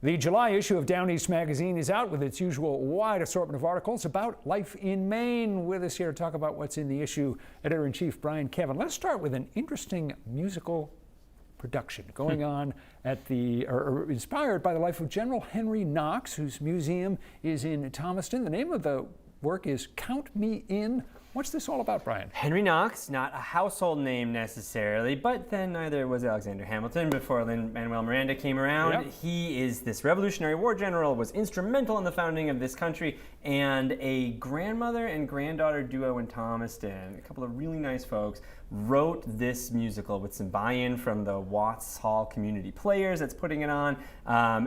The July issue of DownEast magazine is out with its usual wide assortment of articles about life in Maine. With us here to talk about what's in the issue, Editor-in-Chief Brian Kevin. Let's start with an interesting musical production going on at the, or inspired by the life of General Henry Knox, whose museum is in Thomaston. The name of the work is Count Me In. What's this all about, Brian? Henry Knox, not a household name necessarily, but then neither was Alexander Hamilton before Lin-Manuel Miranda came around. Yep. He is this Revolutionary War general, was instrumental in the founding of this country, and a grandmother and granddaughter duo in Thomaston, a couple of really nice folks, wrote this musical with some buy-in from the Watts Hall community players that's putting it on.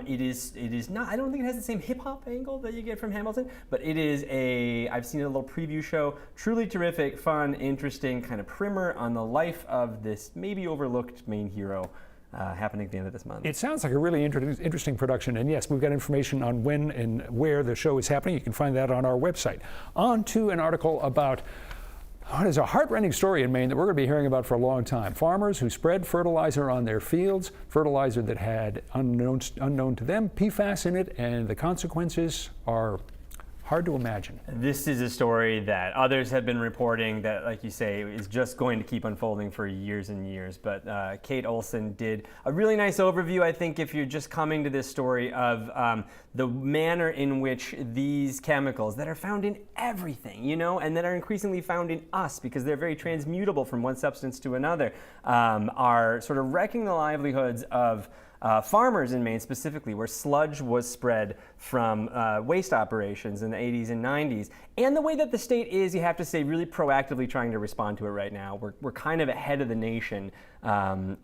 It is not, I don't think it has the same hip-hop angle that you get from Hamilton, but it is I've seen a little preview show, truly terrific, fun, interesting kind of primer on the life of this maybe overlooked main hero happening at the end of this month. It sounds like a really interesting production, and yes, we've got information on when and where the show is happening. You can find that on our website. On to an article about what is a heartrending story in Maine that we're going to be hearing about for a long time. Farmers who spread fertilizer on their fields, fertilizer that had unknown to them PFAS in it, and the consequences are hard to imagine. This is a story that others have been reporting that, like you say, is just going to keep unfolding for years and years. But Kate Olson did a really nice overview, I think, if you're just coming to this story, of the manner in which these chemicals that are found in everything, you know, and that are increasingly found in us because they're very transmutable from one substance to another, are sort of wrecking the livelihoods of farmers in Maine specifically, where sludge was spread from waste operations in the 80s and 90s. And the way that the state is, you have to say, really proactively trying to respond to it right now. We're kind of ahead of the nation, and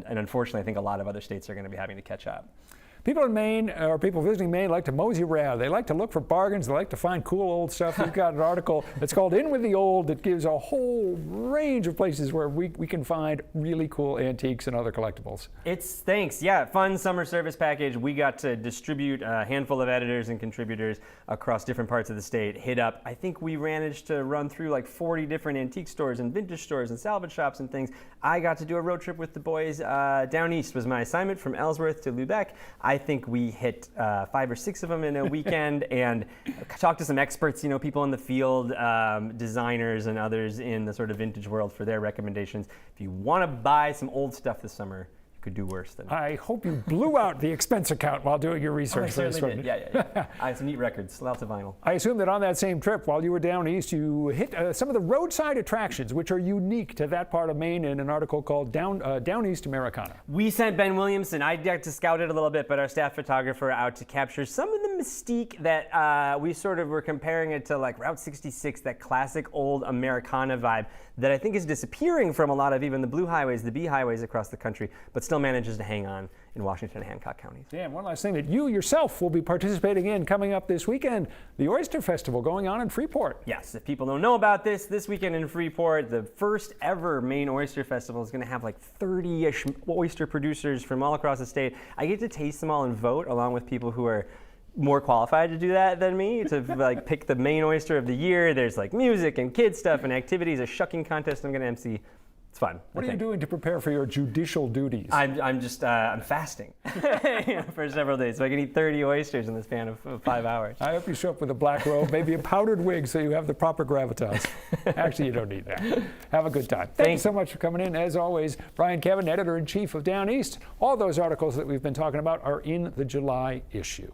unfortunately I think a lot of other states are going to be having to catch up. People in Maine, or people visiting Maine, like to mosey around. They like to look for bargains. They like to find cool old stuff. We've got an article that's called In With the Old that gives a whole range of places where we can find really cool antiques and other collectibles. Thanks. Yeah, fun summer service package. We got to distribute a handful of editors and contributors across different parts of the state. Hit up, I think we managed to run through like 40 different antique stores and vintage stores and salvage shops and things. I got to do a road trip with the boys. Down East was my assignment, from Ellsworth to Lubec. I think we hit 5 or 6 of them in a weekend and talked to some experts, you know, people in the field, designers and others in the sort of vintage world for their recommendations. If you want to buy some old stuff this summer, you could do worse than I hope you blew out the expense account while doing your research. I certainly did. Yeah. I have some neat records, lots of vinyl. I assume that on that same trip, while you were down east, you hit some of the roadside attractions, which are unique to that part of Maine, in an article called Down East Americana. We sent Ben Williamson. I got to scout it a little bit, but our staff photographer out to capture some of the mystique that we sort of were comparing it to, like Route 66, that classic old Americana vibe that I think is disappearing from a lot of even the blue highways, the B highways across the country, but still manages to hang on in Washington and Hancock counties. Yeah, and one last thing that you yourself will be participating in coming up this weekend, the Oyster Festival going on in Freeport. Yes, if people don't know about this weekend in Freeport, the first ever Maine Oyster Festival is going to have like 30-ish oyster producers from all across the state. I get to taste them all and vote along with people who are more qualified to do that than me, to like pick the Maine oyster of the year. There's like music and kids stuff and activities, a shucking contest I'm going to MC. It's fun. What are you doing to prepare for your judicial duties? I'm fasting for several days, so I can eat 30 oysters in the span of 5 hours. I hope you show up with a black robe, maybe a powdered wig, so you have the proper gravitas. Actually, you don't need that. Have a good time. Thank you so much for coming in. As always, Brian Kevin, Editor-in-Chief of Down East. All those articles that we've been talking about are in the July issue.